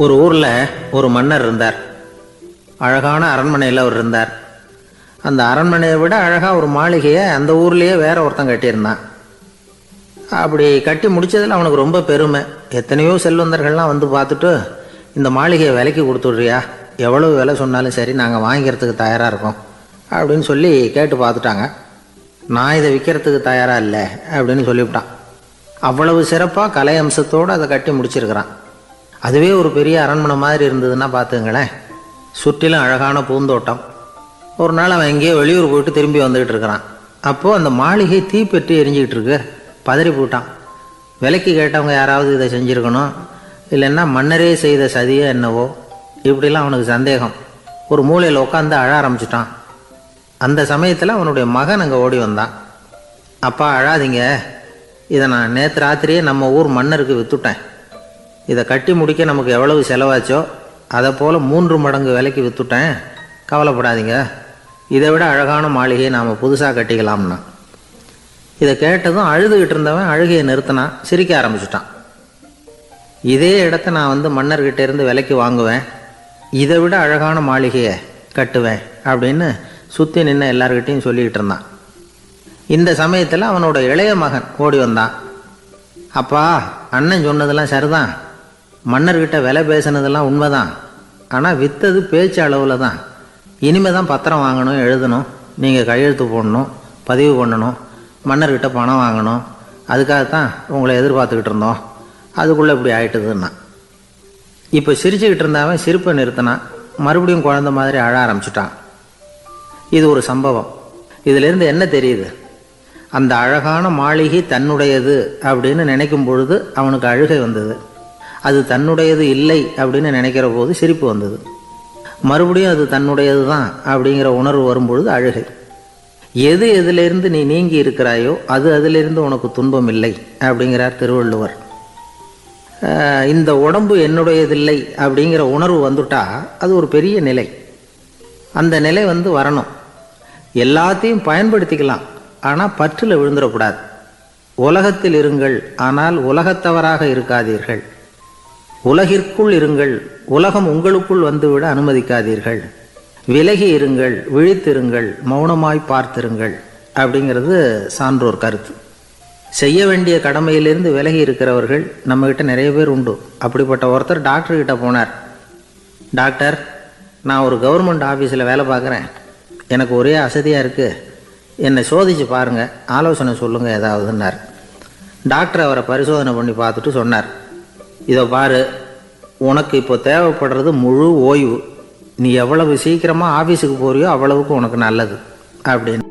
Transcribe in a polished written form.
ஒரு ஊரில் ஒரு மன்னர் இருந்தார். அழகான அரண்மனையில் அவர் இருந்தார். அந்த அரண்மனையை விட அழகாக ஒரு மாளிகையை அந்த ஊர்லேயே வேற ஒருத்தன் கட்டியிருந்தான். அப்படி கட்டி முடித்ததில் அவனுக்கு ரொம்ப பெருமை. எத்தனையோ செல்வந்தர்கள்லாம் வந்து பார்த்துட்டு, இந்த மாளிகையை விலைக்கு கொடுத்துட்றியா, எவ்வளோ விலை சொன்னாலும் சரி நாங்கள் வாங்கிக்கிறதுக்கு தயாராக இருக்கோம் அப்படின்னு சொல்லி கேட்டு பார்த்துட்டாங்க. நான் இதை விற்கிறதுக்கு தயாராக இல்லை அப்படின்னு சொல்லிவிட்டான். அவ்வளவு சிறப்பாக கலை அம்சத்தோடு அதை கட்டி முடிச்சிருக்கிறான். அதுவே ஒரு பெரிய அரண்மனை மாதிரி இருந்ததுன்னா பார்த்துங்களேன். சுற்றிலும் அழகான பூந்தோட்டம். ஒரு நாள் அவன் எங்கேயோ வெளியூர் போயிட்டு திரும்பி வந்துக்கிட்டு இருக்கிறான். அப்போது அந்த மாளிகை தீப்பெட்டி எரிஞ்சிக்கிட்டு இருக்கு. பதறி போட்டான். விலைக்கு கேட்டவங்க யாராவது இதை செஞ்சுருக்கணும், இல்லைன்னா மன்னரே செய்த சதியோ என்னவோ, இப்படிலாம் அவனுக்கு சந்தேகம். ஒரு மூலையில் உட்காந்து அழ ஆரம்பிச்சிட்டான். அந்த சமயத்தில் அவனுடைய மகன் அங்கே ஓடி வந்தான். அப்பா அழாதீங்க, இதை நான் நேற்று ராத்திரியே நம்ம ஊர் மன்னருக்கு விற்றுட்டேன். இதை கட்டி முடிக்க நமக்கு எவ்வளவு செலவாச்சோ அதை போல் 3 மடங்கு விலைக்கு விற்றுட்டேன். கவலைப்படாதீங்க, இதை விட அழகான மாளிகையை நாம் புதுசாக கட்டிக்கலாம்னா. இதை கேட்டதும் அழுதுகிட்டு இருந்தவன் அழுகையை நிறுத்தினான். சிரிக்க ஆரம்பிச்சிட்டான். இதே இடத்த நான் மன்னர்கிட்ட இருந்து விலைக்கு வாங்குவேன், இதை விட அழகான மாளிகையை கட்டுவேன் அப்படின்னு சுற்றி நின்று எல்லார்கிட்டையும் சொல்லிக்கிட்டு இருந்தான். இந்த சமயத்தில் அவனோட இளைய மகன் ஓடி வந்தான். அப்பா, அண்ணன் சொன்னதெல்லாம் சரிதான், மன்னர்கிட்ட விலை பேசினதெல்லாம் உண்மைதான், ஆனால் விற்றது பேச்சு அளவில் தான். இனிமே தான் பத்திரம் வாங்கணும், எழுதணும், நீங்கள் கையெழுத்து போடணும், பதிவு பண்ணணும், மன்னர்கிட்ட பணம் வாங்கணும். அதுக்காகத்தான் உங்களை எதிர்பார்த்துக்கிட்டு இருந்தோம். அதுக்குள்ளே இப்படி ஆயிட்டுதுன்னா. இப்போ சிரிச்சுக்கிட்டு இருந்தாவன் சிரிப்பை நிறுத்தினான். மறுபடியும் குழந்தை மாதிரி அழ ஆரம்பிச்சிட்டான். இது ஒரு சம்பவம். இதிலிருந்து என்ன தெரியுது? அந்த அழகான மாளிகை தன்னுடையது அப்படின்னு நினைக்கும் பொழுது அவனுக்கு அழுகை வந்தது. அது தன்னுடையது இல்லை அப்படின்னு நினைக்கிற போது சிரிப்பு வந்தது. மறுபடியும் அது தன்னுடையது தான் அப்படிங்கிற உணர்வு வரும்பொழுது அழுகை. எது எதிலிருந்து நீ நீங்கி இருக்கிறாயோ அது அதிலிருந்து உனக்கு துன்பம் இல்லை அப்படிங்கிறார் திருவள்ளுவர். இந்த உடம்பு என்னுடையதில்லை அப்படிங்கிற உணர்வு வந்துட்டா அது ஒரு பெரிய நிலை. அந்த நிலை வரணும். எல்லாத்தையும் பயன்படுத்திக்கலாம், ஆனால் பற்றில் விழுந்துடக்கூடாது. உலகத்தில் இருங்கள், ஆனால் உலகத்தவராக இருக்காதீர்கள். உலகிற்குள் இருங்கள், உலகம் உங்களுக்குள் வந்துவிட அனுமதிக்காதீர்கள். விலகி இருங்கள், விழித்திருங்கள், மௌனமாய் பார்த்திருங்கள் அப்படிங்கிறது சான்றோர் கருத்து. செய்ய வேண்டிய கடமையிலிருந்து விலகி இருக்கிறவர்கள் நம்மகிட்ட நிறைய பேர் உண்டு. அப்படிப்பட்ட ஒருத்தர் டாக்டர்கிட்ட போனார். டாக்டர், நான் ஒரு கவர்மெண்ட் ஆஃபீஸில் வேலை பார்க்குறேன், எனக்கு ஒரே அசதியாக இருக்குது, என்னை சோதிச்சு பாருங்கள், ஆலோசனை சொல்லுங்கள் ஏதாவதுன்னார். டாக்டர் அவரை பரிசோதனை பண்ணி பார்த்துட்டு சொன்னார், இதை பாரு, உனக்கு இப்போ தேவைப்படுறது முழு ஓய்வு. நீ எவ்வளவு சீக்கிரமாக ஆஃபீஸுக்கு போறியோ அவ்வளவுக்கு உனக்கு நல்லது அப்படின்னு.